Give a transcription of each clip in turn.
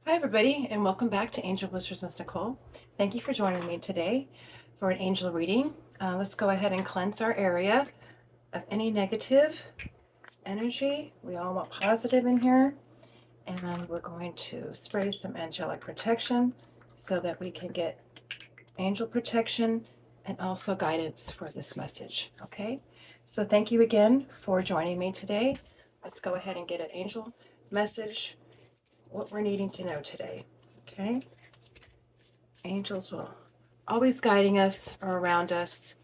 Hi, everybody, and welcome back to Angel Whispers with Nicole. Thank you for joining me today for an angel reading. Let's go ahead and cleanse our area of any negative energy. We all want positive in here, and we're going to spray some angelic protection so that we can get angel protection and also guidance for this message. Okay, so thank you again for joining me today. Let's go ahead and get an angel message, what we're needing to know today. Okay. Angels will always guiding us or around us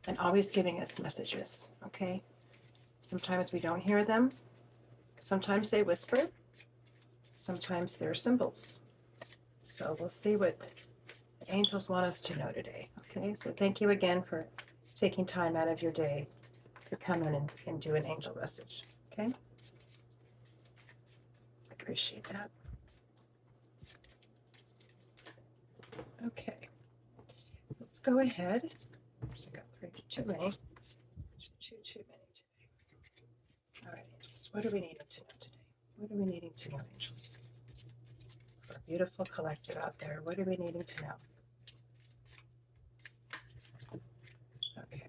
and always giving us messages. Okay. Sometimes we don't hear them. Sometimes they whisper. Sometimes they're symbols. So we'll see what the angels want us to know today. Okay. So thank you again for taking time out of your day to come in and do an angel message. Okay. Appreciate that. Okay. Let's go ahead. I got too many. Too many today. All right, angels. What are we needing to know today? What are we needing to know, angels? For a beautiful collective out there, what are we needing to know? Okay.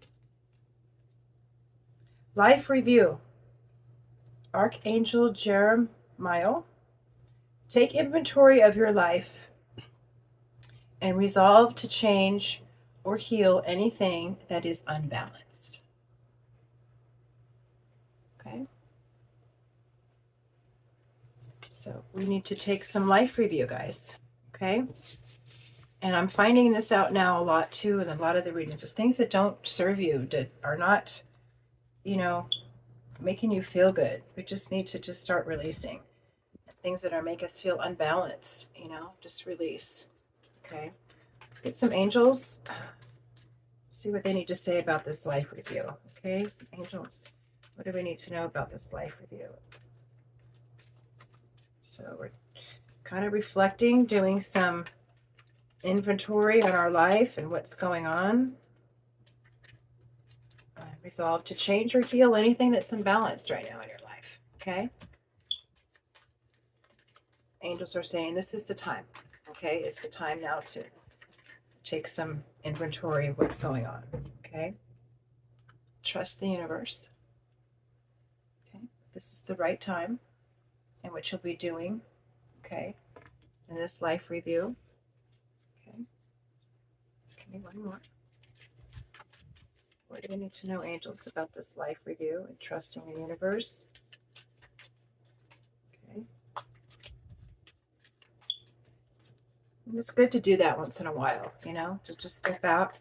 Life review. Archangel Jeremiah. Take inventory of your life and resolve to change or heal anything that is unbalanced. Okay. So we need to take some life review, guys. Okay. And I'm finding this out now a lot too, and a lot of the readings, just things that don't serve you, that are not, making you feel good. We just need to just start releasing things that are make us feel unbalanced, just release. Okay. Let's get some angels. See what they need to say about this life review. Okay, some angels. What do we need to know about this life review? So we're kind of reflecting, doing some inventory on our life and what's going on. Resolve to change or heal anything that's imbalanced right now in your life. Okay. Angels are saying this is the time. Okay. It's the time now to take some inventory of what's going on. Okay. Trust the universe. Okay. This is the right time and what you'll be doing. Okay. In this life review. Okay. Just give me one more. What do we need to know, angels, about this life review and trusting the universe? Okay. And it's good to do that once in a while, to just step out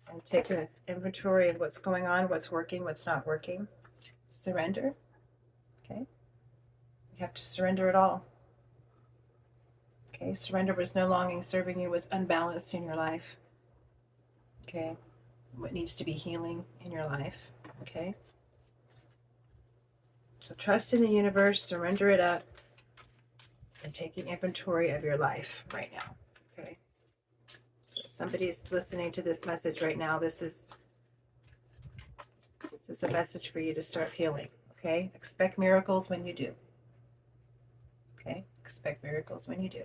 and take an inventory of what's going on, what's working, what's not working. Surrender. Okay. You have to surrender it all. Okay. Surrender was no longer serving you, was unbalanced in your life. Okay. What needs to be healing in your life. Okay. So trust in the universe, surrender it up, and take an inventory of your life right now. Okay. So somebody's listening to this message right now. This is a message for you to start healing. Okay. Expect miracles when you do. Okay. Expect miracles when you do.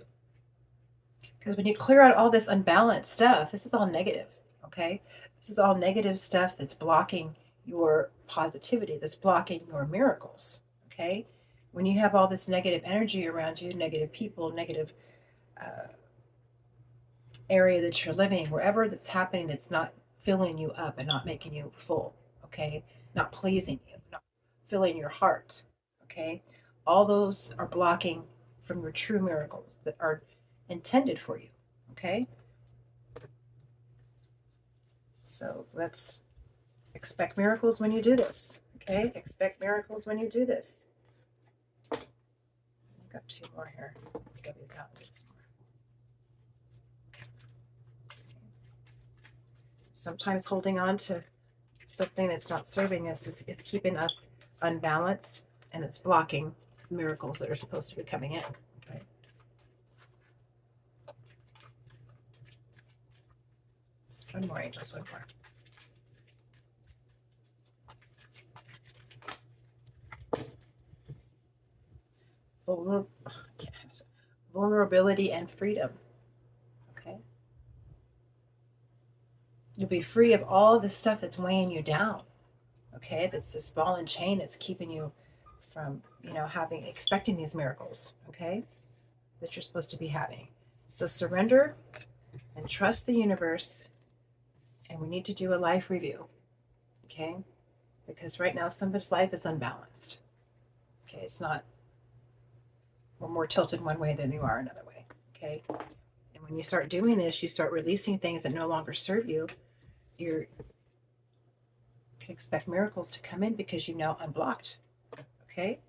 Because when you clear out all this unbalanced stuff, this is all negative. Okay. This is all negative stuff that's blocking your positivity, that's blocking your miracles. Okay. When you have all this negative energy around you, negative people, negative area that you're living, wherever that's happening, that's not filling you up and not making you full. Okay. Not pleasing you, not filling your heart. Okay. All those are blocking from your true miracles that are intended for you. Okay. So let's expect miracles when you do this. Okay. Expect miracles when you do this. I've got two more here. Get these out. Sometimes holding on to something that's not serving us is keeping us unbalanced, and it's blocking miracles that are supposed to be coming in. Okay. One more, angels, one more. vulnerability, and freedom. Okay? You'll be free of all the stuff that's weighing you down. Okay? That's this ball and chain that's keeping you from, expecting these miracles. Okay? That you're supposed to be having. So surrender and trust the universe. And we need to do a life review. Okay? Because right now somebody's life is unbalanced. Okay? It's not, we're more tilted one way than you are another way. Okay? And when you start doing this, you start releasing things that no longer serve you. You can expect miracles to come in because you know unblocked. Okay?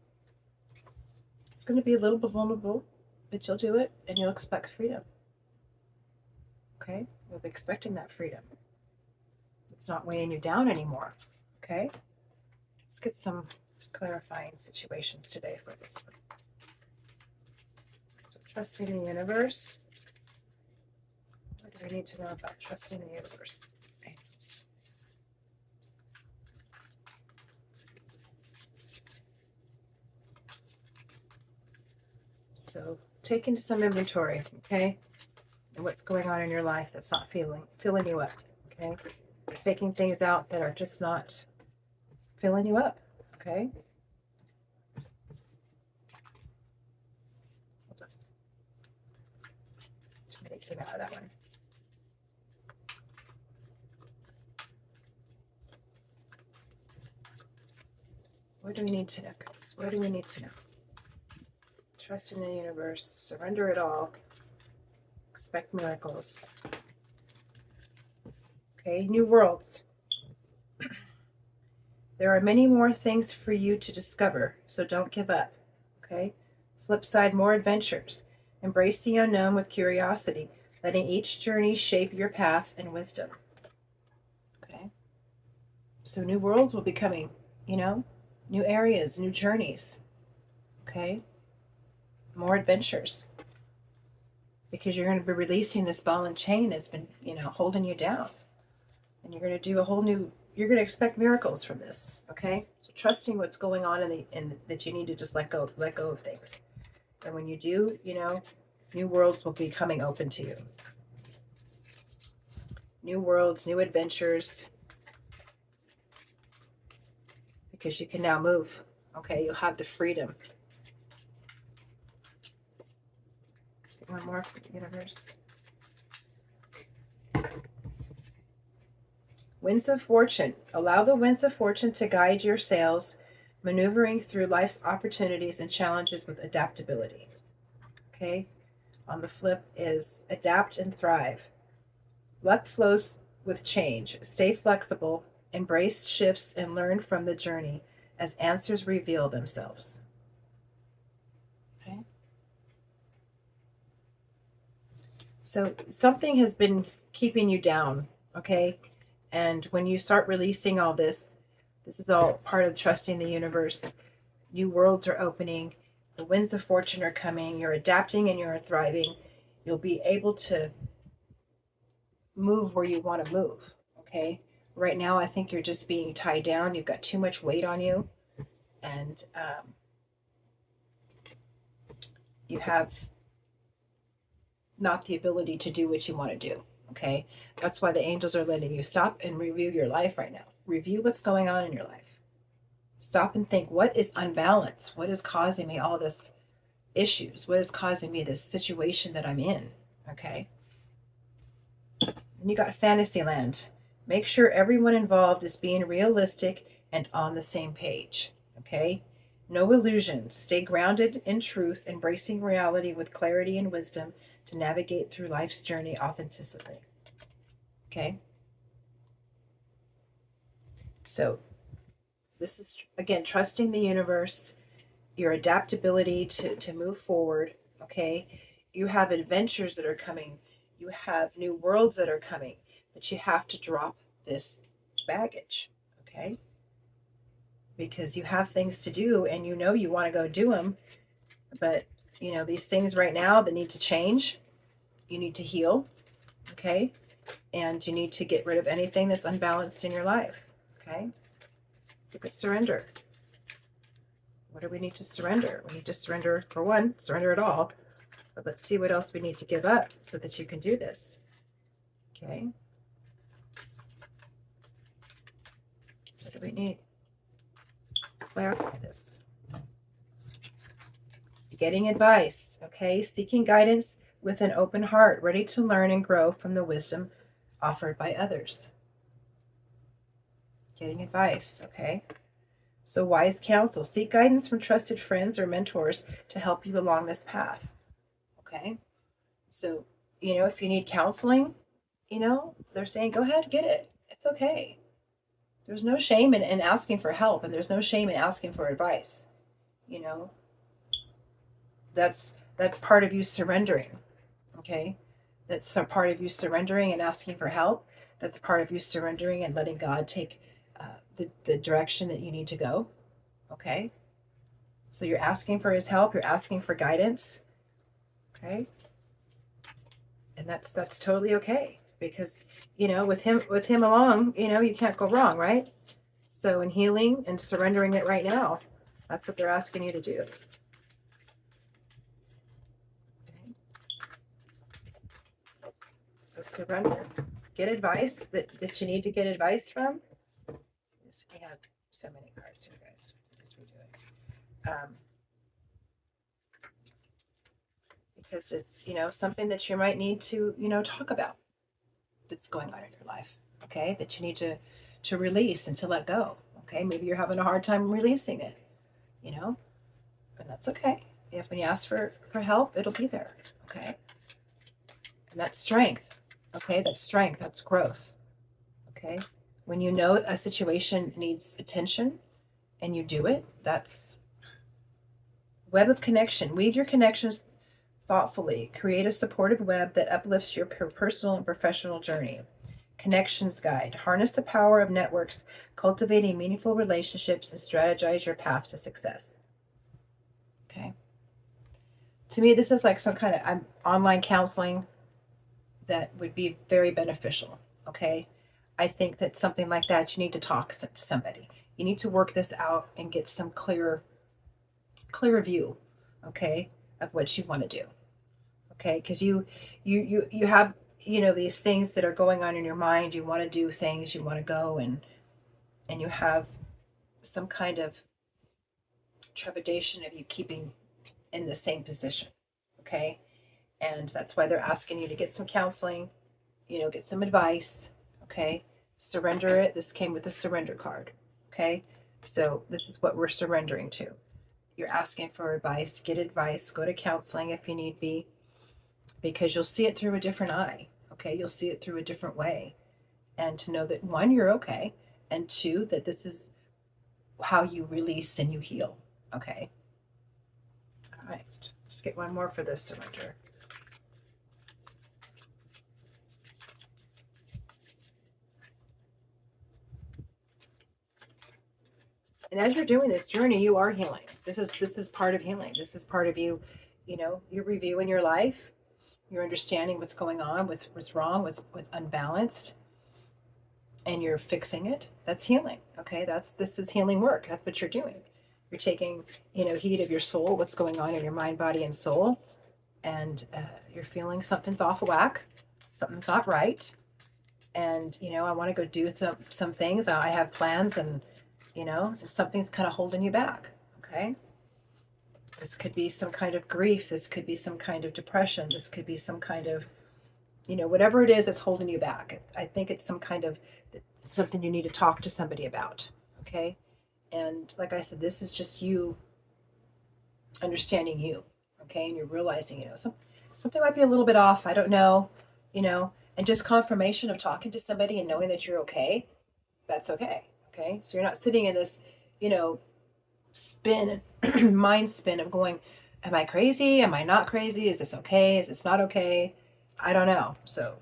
It's going to be a little bit vulnerable, but you'll do it and you'll expect freedom. Okay? You'll be expecting that freedom. It's not weighing you down anymore. Okay? Let's get some clarifying situations today for this one. So trusting the universe. What do we need to know about trusting the universe? Angels. So taking some inventory, okay? And what's going on in your life that's not filling you up, okay? Taking things out that are just not filling you up, okay? Hold on. Too many came out of that one. What do we need to know, guys? What do we need to know? Trust in the universe. Surrender it all. Expect miracles. Okay, new worlds. There are many more things for you to discover, so don't give up. Okay? Flip side, more adventures. Embrace the unknown with curiosity, letting each journey shape your path and wisdom. Okay? So new worlds will be coming, new areas, new journeys. Okay? More adventures. Because you're going to be releasing this ball and chain that's been, holding you down. And you're going to do you're going to expect miracles from this, okay? So trusting what's going on in that you need to just let go of things. And when you do, new worlds will be coming open to you. New worlds, new adventures. Because you can now move, okay? You'll have the freedom. Let's get one more for the universe. Winds of fortune. Allow the winds of fortune to guide your sails, maneuvering through life's opportunities and challenges with adaptability. Okay? On the flip is adapt and thrive. Luck flows with change. Stay flexible, embrace shifts, and learn from the journey as answers reveal themselves. Okay? So something has been keeping you down, okay? And when you start releasing all this, this is all part of trusting the universe. New worlds are opening. The winds of fortune are coming. You're adapting and you're thriving. You'll be able to move where you want to move, okay? Right now, I think you're just being tied down. You've got too much weight on you. And you have not the ability to do what you want to do. Okay, that's why the angels are letting you stop and review your life right now. Review what's going on in your life. Stop and think, what is unbalanced? What is causing me all this issues? What is causing me this situation that I'm in? Okay. And you got Fantasyland. Make sure everyone involved is being realistic and on the same page. Okay. No illusions. Stay grounded in truth, embracing reality with clarity and wisdom to navigate through life's journey authentically. Okay? So, this is, again, trusting the universe, your adaptability to move forward. Okay? You have adventures that are coming. You have new worlds that are coming. But you have to drop this baggage. Okay? Because you have things to do and you want to go do them. But these things right now that need to change, you need to heal, okay? And you need to get rid of anything that's unbalanced in your life, okay? Let's look at surrender. What do we need to surrender? We need to surrender, for one, surrender it all. But let's see what else we need to give up so that you can do this. Okay. What do we need? Clarify this. Getting advice, okay? Seeking guidance with an open heart, ready to learn and grow from the wisdom offered by others. Getting advice, okay? So wise counsel. Seek guidance from trusted friends or mentors to help you along this path, okay? So, if you need counseling, they're saying, go ahead, get it. It's okay. There's no shame in asking for help, and there's no shame in asking for advice. That's part of you surrendering, okay? That's a part of you surrendering and asking for help. That's part of you surrendering and letting God take the direction that you need to go, okay? So you're asking for his help, you're asking for guidance, okay? And that's totally okay, because with him along, you can't go wrong, right? So in healing and surrendering it right now, that's what they're asking you to do. Okay. So surrender. Get advice that you need to get advice from. We have so many cards here, guys. Just redo it. Because it's something that you might need to talk about that's going on in your life, okay, that you need to release and to let go, okay? Maybe you're having a hard time releasing it, and that's okay. When you ask for help, it'll be there, okay? And that's strength, okay? That's strength, that's growth, okay? When you know a situation needs attention and you do it, that's web of connection. Weave your connections thoughtfully. Create a supportive web that uplifts your personal and professional journey. Connections guide. Harness the power of networks, cultivating meaningful relationships, and strategize your path to success. Okay. To me, this is like some kind of online counseling that would be very beneficial. Okay. I think that something like that, you need to talk to somebody. You need to work this out and get some clear view, okay, of what you want to do. Okay, because you have these things that are going on in your mind. You want to do things, you want to go, and you have some kind of trepidation of you keeping in the same position. Okay, and that's why they're asking you to get some counseling, get some advice. Okay, surrender it. This came with a surrender card. Okay, so this is what we're surrendering to. You're asking for advice. Get advice. Go to counseling if you need be, because you'll see it through a different eye. Okay, you'll see it through a different way, and to know that, one, you're okay, and two, that this is how you release and you heal. Okay. All right, let's get one more for this surrender. And as you're doing this journey, you are healing. This is part of healing. This is part of you. You're reviewing your life. You're understanding what's going on, what's wrong, what's unbalanced, and you're fixing it. That's healing. Okay, this is healing work. That's what you're doing. You're taking heed of your soul, what's going on in your mind, body, and soul, and you're feeling something's off whack, something's not right, and I want to go do some things. I have plans, and and something's kind of holding you back. Okay. This could be some kind of grief. This could be some kind of depression. This could be some kind of, whatever it is that's holding you back. I think it's some kind of something you need to talk to somebody about. Okay. And like I said, this is just you understanding you. Okay. And you're realizing, something might be a little bit off. I don't know, and just confirmation of talking to somebody and knowing that you're okay. That's okay. Okay. So you're not sitting in this, spin, mind spin of going, am I crazy? Am I not crazy? Is this okay? Is this not okay? I don't know. So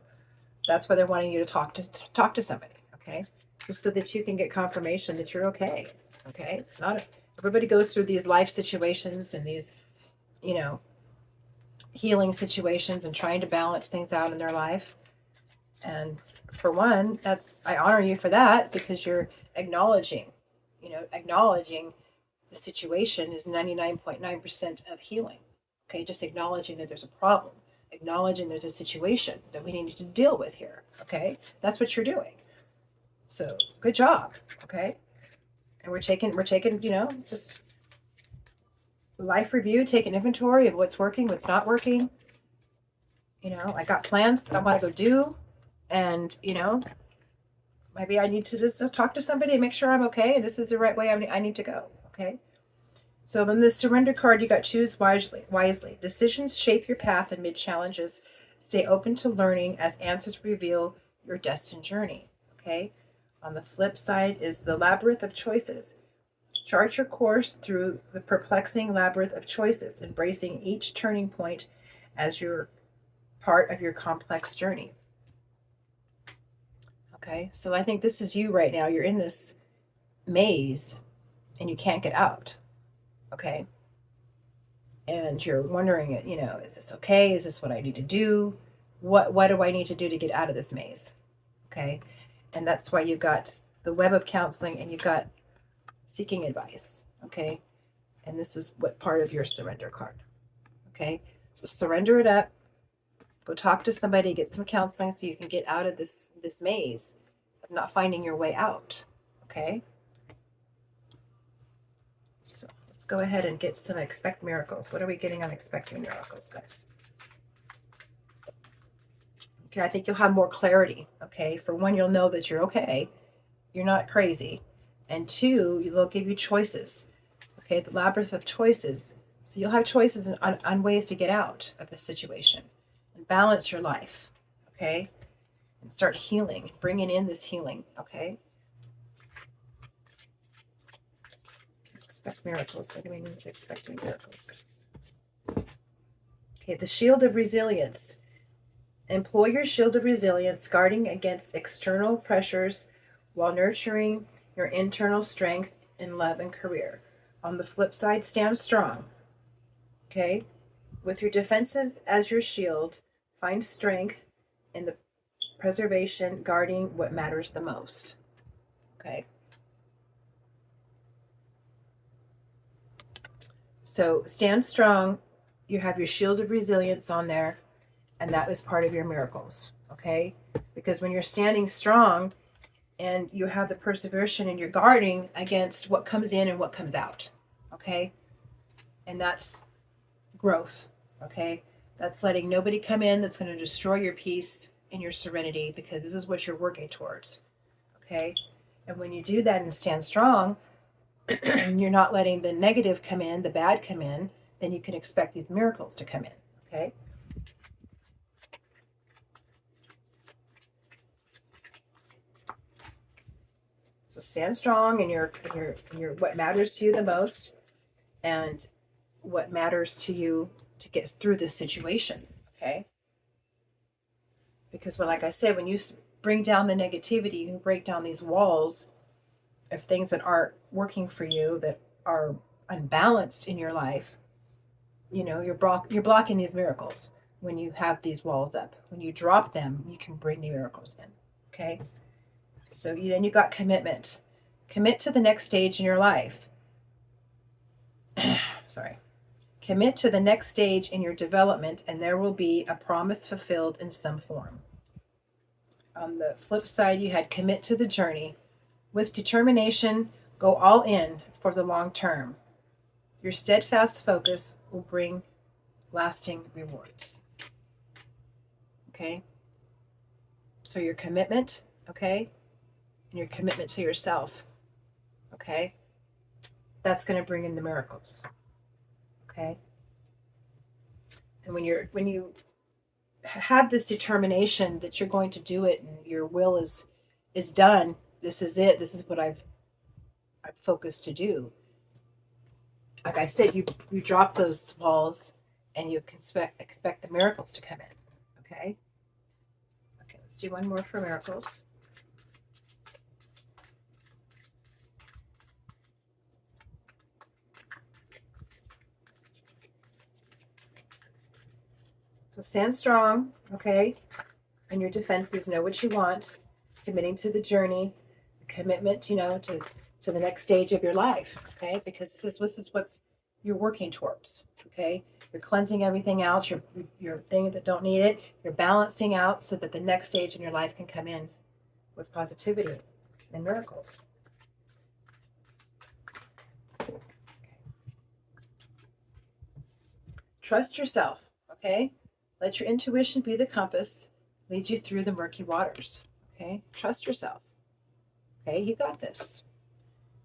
that's why they're wanting you to talk to somebody. Okay. Just so that you can get confirmation that you're okay. Okay. It's not, everybody goes through these life situations and these, healing situations and trying to balance things out in their life. And for one, I honor you for that, because you're acknowledging the situation is 99.9% of healing. Okay, just acknowledging that there's a problem, acknowledging there's a situation that we need to deal with here. Okay, that's what you're doing. So good job. Okay, and we're taking, just life review, taking inventory of what's working, what's not working. I got plans that I want to go do, and maybe I need to just talk to somebody and make sure I'm okay, and this is the right way I need to go. Okay. So then the surrender card, you got choose wisely. Decisions shape your path amid challenges. Stay open to learning as answers reveal your destined journey. Okay. On the flip side is the labyrinth of choices. Chart your course through the perplexing labyrinth of choices, embracing each turning point as your part of your complex journey. Okay. So I think this is you right now. You're in this maze and you can't get out. Okay. And you're wondering, is this okay? Is this what I need to do? What do I need to do to get out of this maze? Okay. And that's why you've got the web of counseling and you've got seeking advice. Okay. And this is what part of your surrender card. Okay. So surrender it up. Go talk to somebody, get some counseling so you can get out of this maze of not finding your way out. Okay. So let's go ahead and get some expect miracles. What are we getting on expecting miracles, guys? Okay, I think you'll have more clarity. Okay, for one, you'll know that you're okay. You're not crazy. And two, they'll give you choices. Okay, the labyrinth of choices. So you'll have choices on ways to get out of this situation and balance your life. Okay, and start healing, bringing in this healing. Okay. Expect miracles. What do we need with expecting miracles? Okay, the shield of resilience. Employ your shield of resilience, guarding against external pressures while nurturing your internal strength in love and career. On the flip side, stand strong. Okay? With your defenses as your shield, find strength in the preservation, guarding what matters the most. Okay? So stand strong. You have your shield of resilience on there. And that is part of your miracles, okay? Because when you're standing strong and you have the perseverance and you're guarding against what comes in and what comes out, okay? And that's growth, okay? That's letting nobody come in that's going to destroy your peace and your serenity, because this is what you're working towards, okay? And when you do that and stand strong, and you're not letting the negative come in, the bad come in, then you can expect these miracles to come in, okay? So stand strong in your what matters to you the most, and what matters to you to get through this situation. Okay. Because like I said, when you bring down the negativity, you break down these walls of things that aren't working for you, that are unbalanced in your life. You're blocking these miracles when you have these walls up. When you drop them, you can bring the miracles in. Okay. So then you got commitment. Commit to the next stage in your life. Sorry. Commit to the next stage in your development, and there will be a promise fulfilled in some form. On the flip side, you had commit to the journey. With determination, go all in for the long term. Your steadfast focus will bring lasting rewards. Okay? So your commitment, okay? And your commitment to yourself, okay? That's going to bring in the miracles, okay? And when you have this determination that you're going to do it and your will is done, this is it, this is what I've focused to do. Like I said, you drop those walls and you can expect the miracles to come in, okay? Okay, let's do one more for miracles. So stand strong, okay? And your defenses, know what you want, committing to the journey, commitment, to the next stage of your life, okay? Because this is what you're working towards, okay? You're cleansing everything out, your things that don't need it. You're balancing out so that the next stage in your life can come in with positivity and miracles. Trust yourself, okay? Let your intuition be the compass, lead you through the murky waters, okay? Trust yourself, okay? You got this.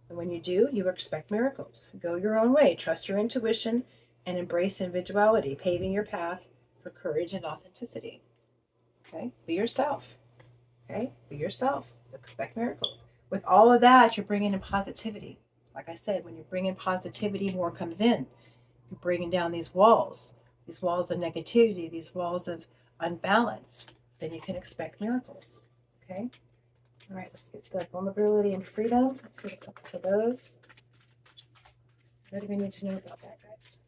And when you do, you expect miracles. Go your own way. Trust your intuition and embrace individuality, paving your path for courage and authenticity, okay? Be yourself, okay? Be yourself. Expect miracles. With all of that, you're bringing in positivity. Like I said, when you bring in positivity, more comes in. You're bringing down these walls of negativity, these walls of unbalanced. Then you can expect miracles. Okay? All right, let's get to the vulnerability and freedom. Let's get a couple of those. What do we need to know about that, guys?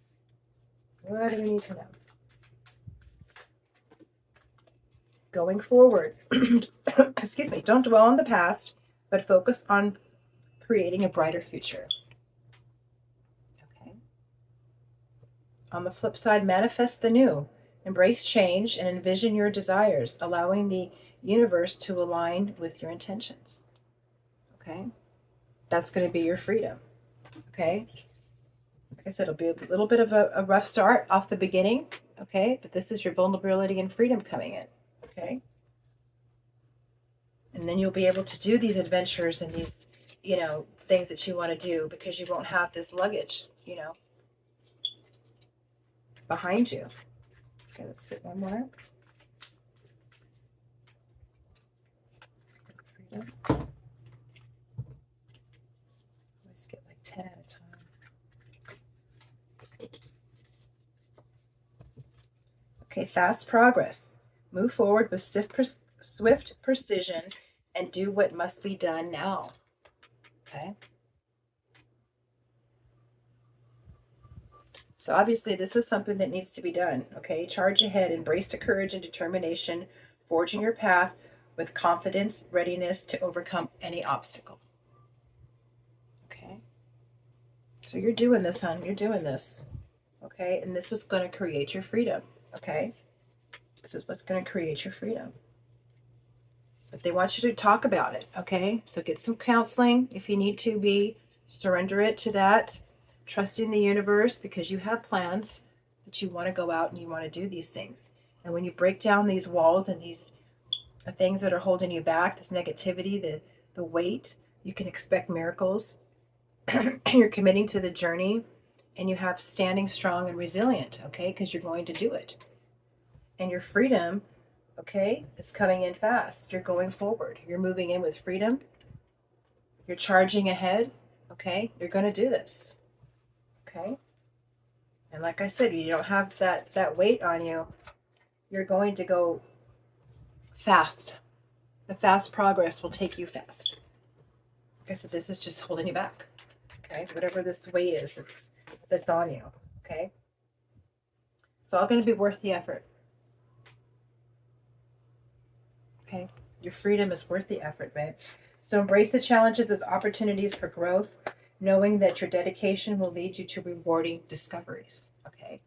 What do we need to know? Going forward, excuse me, don't dwell on the past, but focus on creating a brighter future. Okay. On the flip side, manifest the new. Embrace change and envision your desires, allowing the universe to align with your intentions. Okay. That's going to be your freedom. Okay. Like I said, it'll be a little bit of a rough start off the beginning. Okay. But this is your vulnerability and freedom coming in. Okay. And then you'll be able to do these adventures and these, things that you want to do because you won't have this luggage, behind you. Okay, let's get one more. Freedom. Let's get like 10 at a time. Okay, fast progress. Move forward with swift precision and do what must be done now. Okay. So obviously this is something that needs to be done. Okay. Charge ahead, embrace the courage and determination, forging your path with confidence, readiness to overcome any obstacle. Okay. So you're doing this, hon. You're doing this. Okay. And this was going to create your freedom. Okay. This is what's going to create your freedom. But they want you to talk about it. Okay. So get some counseling if you need to be. Surrender it to that. Trusting the universe because you have plans that you want to go out and you want to do these things. And when you break down these walls and these things that are holding you back, this negativity, the weight, you can expect miracles. You're committing to the journey and you have standing strong and resilient, okay, because you're going to do it. And your freedom, okay, is coming in fast. You're going forward. You're moving in with freedom. You're charging ahead, okay? You're going to do this. Okay. And like I said, you don't have that weight on you. You're going to go fast. The fast progress will take you fast. Like I said, this is just holding you back. Okay. Whatever this weight is that's on you. Okay. It's all going to be worth the effort. Okay. Your freedom is worth the effort, babe. So embrace the challenges as opportunities for growth, knowing that your dedication will lead you to rewarding discoveries. Okay.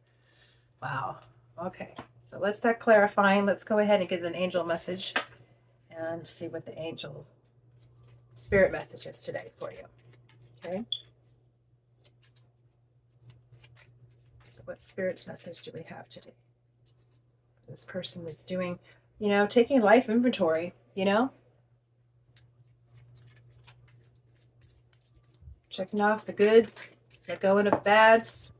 Wow. Okay. So let's start clarifying. Let's go ahead and get an angel message and see what the angel spirit message is today for you. Okay. So what spirit's message do we have today? This person is doing, taking life inventory, checking off the goods, let go of the bads.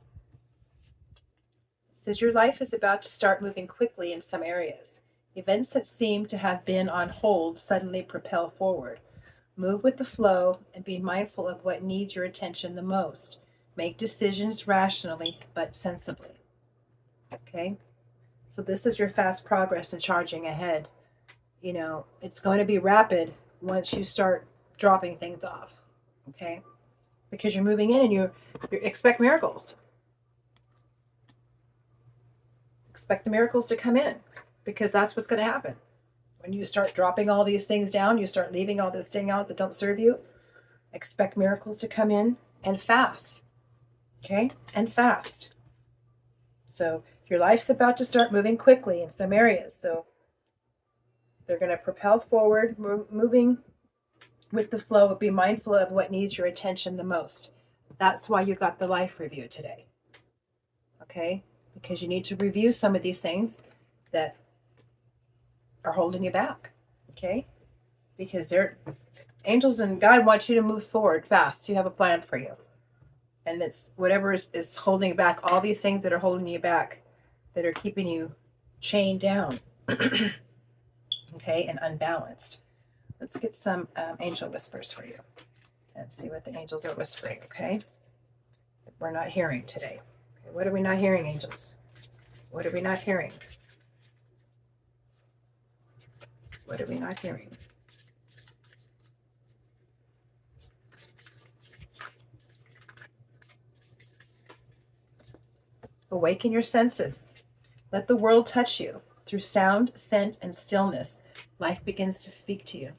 It says your life is about to start moving quickly in some areas. Events that seem to have been on hold suddenly propel forward. Move with the flow and be mindful of what needs your attention the most. Make decisions rationally but sensibly. Okay? So this is your fast progress and charging ahead. It's going to be rapid once you start dropping things off. Okay? Because you're moving in and you expect miracles. Expect the miracles to come in because that's what's going to happen. When you start dropping all these things down, you start leaving all this thing out that don't serve you, expect miracles to come in and fast. Okay? And fast. So your life's about to start moving quickly in some areas. So they're going to propel forward, moving with the flow, but be mindful of what needs your attention the most. That's why you got the life review today. Okay? Because you need to review some of these things that are holding you back. Okay? Because angels and God want you to move forward fast. You have a plan for you. And it's whatever is holding you back, all these things that are holding you back, that are keeping you chained down, okay, and unbalanced. Let's get some angel whispers for you and see what the angels are whispering, okay? We're not hearing today. Okay, what are we not hearing, angels? What are we not hearing? What are we not hearing? Awaken your senses. Let the world touch you. Through sound, scent, and stillness, life begins to speak to you.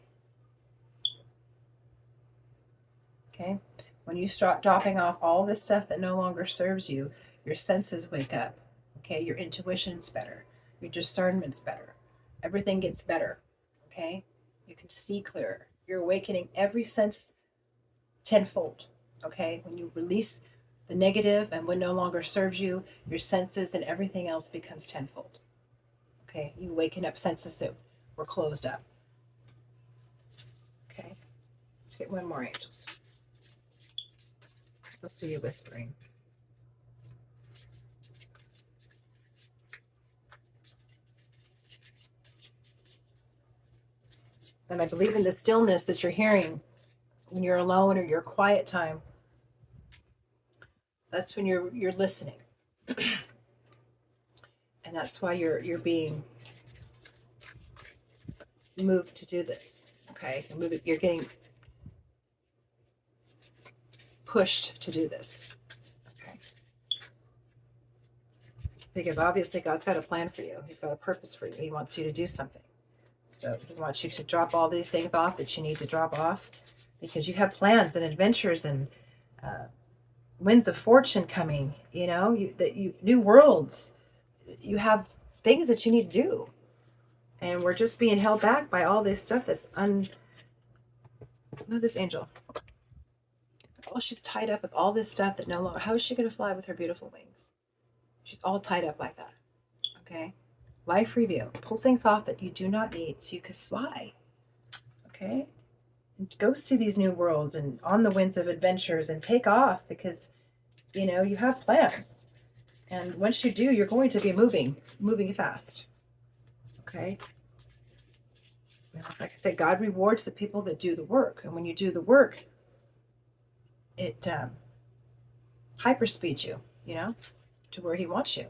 Okay? When you start dropping off all this stuff that no longer serves you, your senses wake up. Okay? Your intuition's better. Your discernment's better. Everything gets better. Okay? You can see clearer. You're awakening every sense tenfold. Okay? When you release the negative and what no longer serves you, your senses and everything else becomes tenfold. Okay? You waken up senses that were closed up. Okay? Let's get one more, angels. Let's see you whispering. And I believe in the stillness that you're hearing when you're alone or your quiet time. That's when you're listening. And that's why you're being moved to do this. Okay? You're getting pushed to do this. Okay? Because obviously God's got a plan for you. He's got a purpose for you. He wants you to do something. So he wants you to drop all these things off that you need to drop off, because you have plans and adventures and winds of fortune coming, new worlds. You have things that you need to do. And we're just being held back by all this stuff that's this angel. Oh, she's tied up with all this stuff that no longer, how is she going to fly with her beautiful wings? She's all tied up like that. Okay? Life review. Pull things off that you do not need so you could fly. Okay? And go see these new worlds and on the winds of adventures and take off, because, you have plans. And once you do, you're going to be moving fast. Okay? Like I said, God rewards the people that do the work. And when you do the work, it hyperspeeds you, to where he wants you.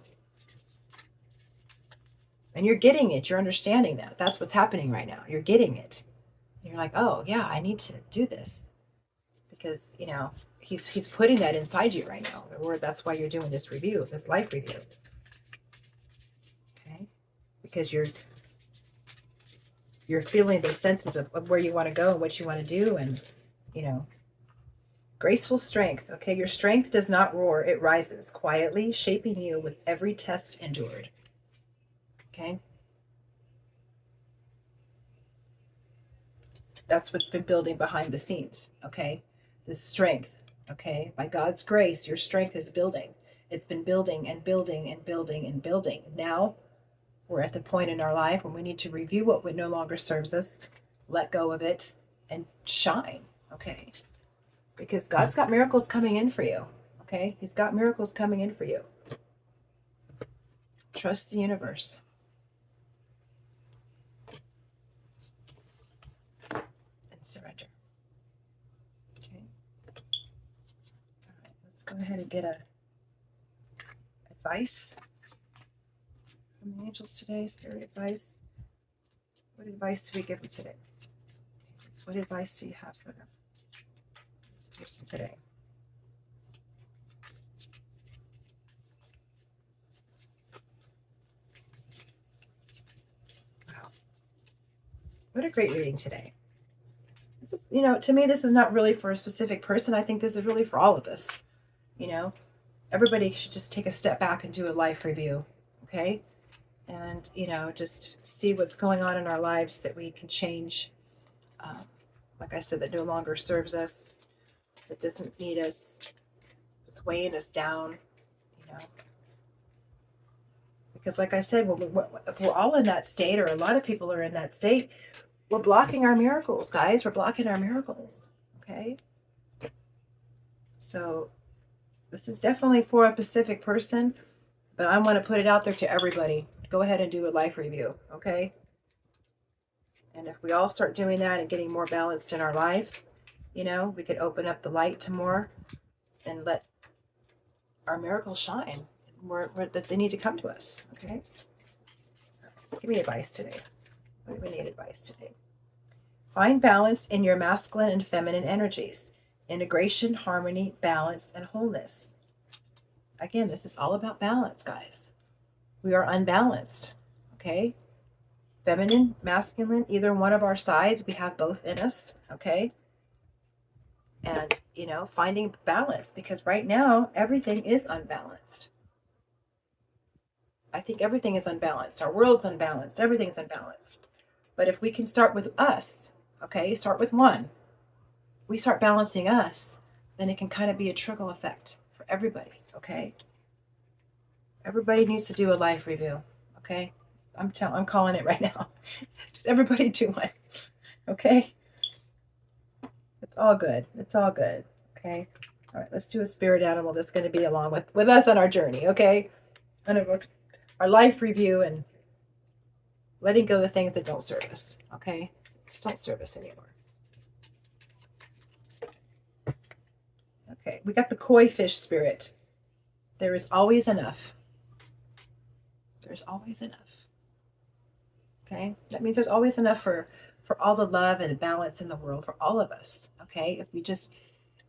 And you're getting it. You're understanding that. That's what's happening right now. You're getting it. And you're like, oh, yeah, I need to do this. Because, he's putting that inside you right now. Or that's why you're doing this review, this life review. Okay? Because you're feeling the senses of where you want to go and what you want to do. And, graceful strength. Okay? Your strength does not roar. It rises quietly, shaping you with every test endured. Okay? That's what's been building behind the scenes. Okay? This strength. Okay? By God's grace, your strength is building. It's been building and building and building and building. Now we're at the point in our life when we need to review what no longer serves us, let go of it, and shine. Okay? Because God's got miracles coming in for you. Okay? He's got miracles coming in for you. Trust the universe. And surrender. Okay? All right, let's go ahead and get advice from the angels today. Spirit advice. What advice do we give you today? What advice do you have for them? This person today. Wow. What a great reading today. This is, to me, this is not really for a specific person. I think this is really for all of us. everybody should just take a step back and do a life review, okay? And, just see what's going on in our lives that we can change. Um, like I said, that no longer serves us, that doesn't need us, it's weighing us down, you know. Because like I said, if we're all in that state, or a lot of people are in that state, we're blocking our miracles, guys. We're blocking our miracles, okay? So this is definitely for a specific person, but I want to put it out there to everybody. Go ahead and do a life review, okay? And if we all start doing that and getting more balanced in our life, we could open up the light to more and let our miracles shine more, that they need to come to us, okay? Give me advice today. What do we need advice today? Find balance in your masculine and feminine energies. Integration, harmony, balance, and wholeness. Again, this is all about balance, guys. We are unbalanced, okay? Feminine, masculine, either one of our sides, we have both in us, okay? And, finding balance, because right now, everything is unbalanced. I think everything is unbalanced. Our world's unbalanced. Everything's unbalanced. But if we can start with us, okay, start with one, we start balancing us, then it can kind of be a trickle effect for everybody, okay? Everybody needs to do a life review, okay? I'm calling it right now. Just everybody do one, okay? It's all good. It's all good, okay? All right, let's do a spirit animal that's going to be along with us on our journey, okay? And our life review and letting go of the things that don't serve us, okay? Just don't serve us anymore. Okay, we got the koi fish spirit. There is always enough. There's always enough. Okay, that means there's always enough for all the love and the balance in the world for all of us. Okay, if we just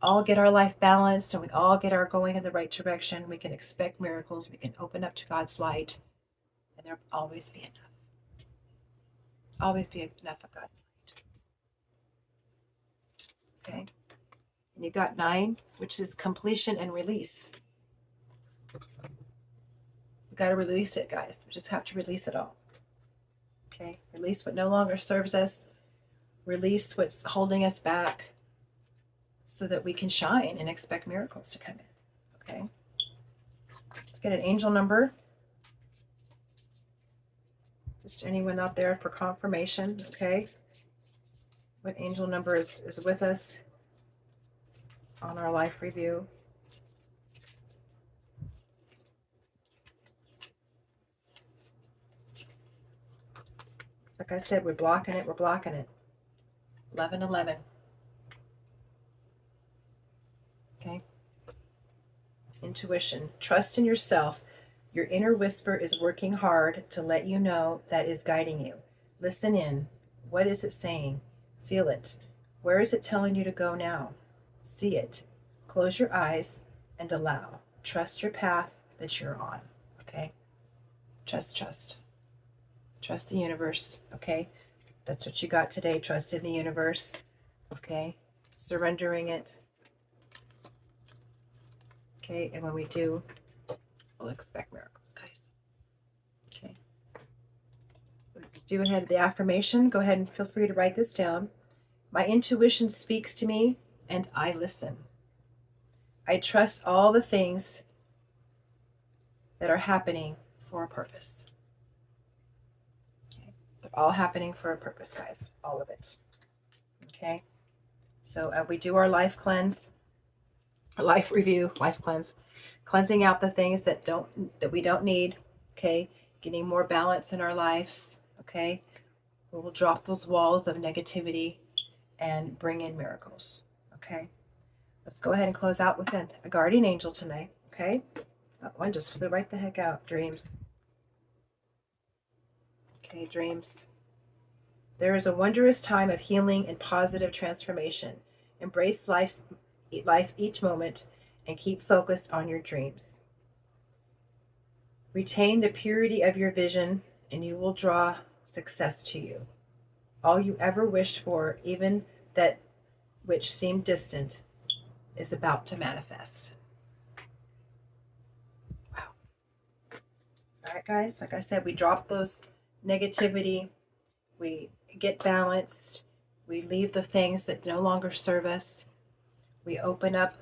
all get our life balanced and we all get our going in the right direction, we can expect miracles. We can open up to God's light, and there'll always be enough. Always be enough of God's light. Okay, and you got 9, which is completion and release. We got to release it, guys. We just have to release it all. Okay, release what no longer serves us. Release what's holding us back so that we can shine and expect miracles to come in. Okay, let's get an angel number. Just anyone out there for confirmation, okay? What angel number is with us on our life review? Like I said, we're blocking it. 1111. Okay. Intuition. Trust in yourself. Your inner whisper is working hard to let you know that is guiding you. Listen in. What is it saying? Feel it. Where is it telling you to go now? See it. Close your eyes and allow. Trust your path that you're on. Okay? Trust. Trust the universe. Okay? That's what you got today. Trust in the universe. Okay? Surrendering it. Okay? And when we do, we'll expect miracles, guys. Okay? Let's do ahead the affirmation. Go ahead and feel free to write this down. My intuition speaks to me and I listen. I trust all the things that are happening for a purpose. Okay? They're all happening for a purpose, guys. All of it. Okay? So we do our life cleanse, our life review, life cleanse, cleansing out the things that we don't need. Okay? Getting more balance in our lives. Okay? We will drop those walls of negativity and bring in miracles. Okay? Let's go ahead and close out with a guardian angel tonight. Okay? That one just flew right the heck out. Dreams. Okay, dreams. There is a wondrous time of healing and positive transformation. Embrace life each moment and keep focused on your dreams. Retain the purity of your vision and you will draw success to you. All you ever wished for, even that which seemed distant, is about to manifest. All right, guys, like I said, we drop those negativity, we get balanced, we leave the things that no longer serve us, we open up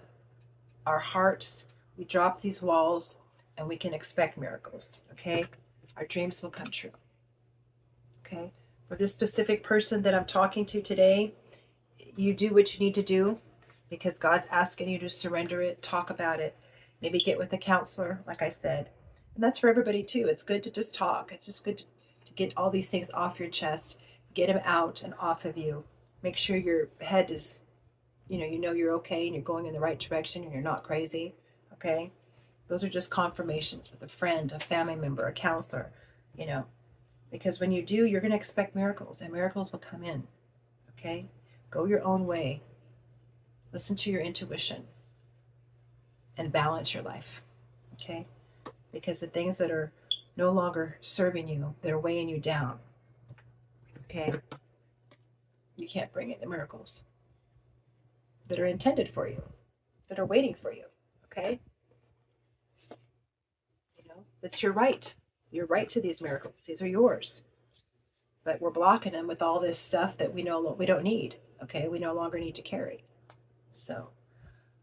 our hearts, we drop these walls, and we can expect miracles, okay? Our dreams will come true, okay? For this specific person that I'm talking to today, you do what you need to do because God's asking you to surrender it, talk about it, maybe get with a counselor, like I said. And that's for everybody too. It's good to just talk. It's just good to get all these things off your chest, get them out and off of you. Make sure your head is, you know you're okay and you're going in the right direction and you're not crazy, okay? Those are just confirmations with a friend, a family member, a counselor, you know, because when you do, you're going to expect miracles and miracles will come in, okay? Go your own way. Listen to your intuition and balance your life, okay? Because the things that are no longer serving you, they're weighing you down, okay? You can't bring in the miracles that are intended for you, that are waiting for you, okay? You know, that's your right. You're right to these miracles. These are yours. But we're blocking them with all this stuff that we know we don't need, okay? We no longer need to carry. So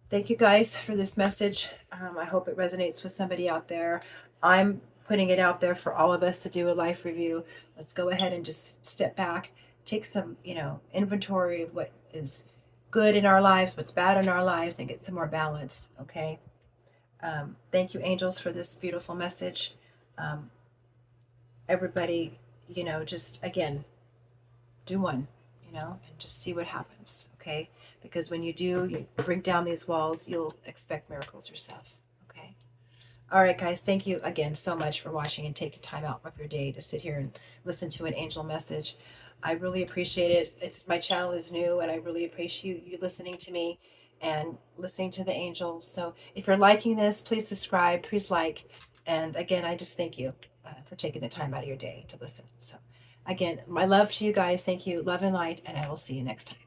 thank you guys for this message. I hope it resonates with somebody out there. I'm putting it out there for all of us to do a life review. Let's go ahead and just step back, take some, inventory of what is good in our lives, what's bad in our lives, and get some more balance. Okay. Thank you, angels, for this beautiful message. Everybody, just again, do one, and just see what happens. Okay. Because when you do, you break down these walls, you'll expect miracles yourself. Okay. All right, guys. Thank you again so much for watching and taking time out of your day to sit here and listen to an angel message. I really appreciate it. It's my channel is new, and I really appreciate you listening to me and listening to the angels. So if you're liking this, please subscribe, please like, and again, I just thank you for taking the time out of your day to listen. So again, my love to you guys. Thank you, love and light, and I will see you next time.